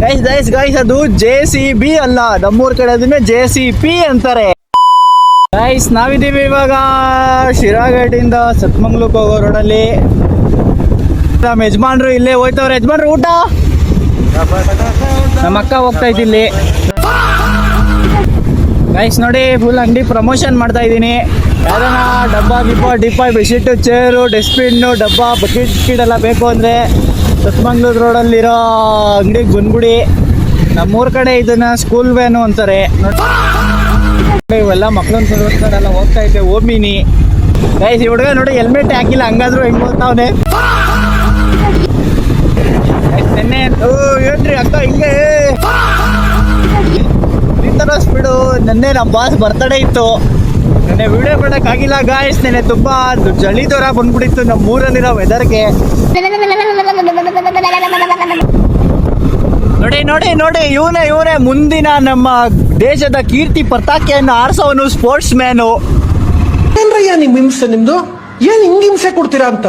Guys ಅದು JCB ಅಲ್ಲ, ನಮ್ಮೂರ್ ಕಡೆ ಅದನ್ನ JCP ಅಂತಾರೆ. ಗೈಸ್ ನಾವಿದ್ದೀವಿ ಇವಾಗ ಶಿರಾಘಾಟಿಂದ ಸತ್ಮಂಗ್ಲಕ್ಕೆ ಹೋಗೋ ರೋಡಲ್ಲಿ. ನಮ್ಮ ಯಜಮಾನ್ರು ಇಲ್ಲೇ ಹೋಯ್ತವ್ರೆ. ಯಜಮಾನ್ರು ಊಟ? ನಮ್ಮ ಅಕ್ಕ ಹೋಗ್ತಾ ಇದ್ದಿಲ್ಲಿ. ಗೈಸ್ ನೋಡಿ, ಫುಲ್ ಅಂಗಡಿ ಪ್ರಮೋಷನ್ ಮಾಡ್ತಾ ಇದ್ದೀನಿ. ಯಾರನ್ನ ಡಬ್ಬ ಡಿಪ್ಪ ಬೆಡ್ಶೀಟು, ಚೇರು, ಡಸ್ಟ್ಬಿನ್ನು, ಡಬ್ಬ, ಬಕೆಟ್ ಎಲ್ಲ ಬೇಕು ಅಂದರೆ ಸತ್ಮಂಗ್ಳೂರು ರೋಡಲ್ಲಿರೋ ಅಂಗಡಿಗೆ ಬಂದ್ಬಿಡಿ. ನಮ್ಮೂರ ಕಡೆ ಇದನ್ನ ಸ್ಕೂಲ್ ವ್ಯಾನು ಅಂತಾರೆ. ನೋಡಿ ಇವೆಲ್ಲ ಮಕ್ಳನ್ನ ಸೋಸ್ತಾರೆಲ್ಲ ಹೋಗ್ತಾ ಇದ್ದೆ ಓಮಿನಿ. ಗೈಸ್ ಈ ಹುಡುಗ ನೋಡಿ ಹೆಲ್ಮೆಟ್ ಹಾಕಿಲ್ಲ, ಹಂಗಾದ್ರು ಹೆಂಗ್ ಹೋಗ್ತಾವನೆ. ನೆನ್ನೆ ಏನ್ರಿ ಅಕ್ಕ ಹಿಂಗೆ ಈ ಥರ ಸ್ಪೀಡು. ನೆನ್ನೆ ನಮ್ಮ ಬಾಸ್ ಬರ್ತಡೇ ಇತ್ತು, ನೆನ್ನೆ ವಿಡಿಯೋ ಮಾಡೋಕ್ಕಾಗಿಲ್ಲ ಗಾಯ್ಸ್. ನೆನ್ನೆ ತುಂಬ ಚಳಿ ಥರ ಬಂದ್ಬಿಟ್ಟಿತ್ತು ನಮ್ಮ ಊರಲ್ಲಿರೋ ವೆದರ್ಗೆ. ನೋಡಿ ಇವನೇ ಮುಂದಿನ ನಮ್ಮ ದೇಶದ ಕೀರ್ತಿ ಪತಾಕೆಯನ್ನು ಆರಿಸೋನು ಸ್ಪೋರ್ಟ್ಸ್ ಮ್ಯಾನು. ಏನ್ರಯ್ಯ ನಿಮ್ ಹಿಂಸೆ, ನಿಮ್ದು ಏನ್ ಹಿಂಗ್ ಹಿಂಸೆ ಕೊಡ್ತೀರಾ ಅಂತ.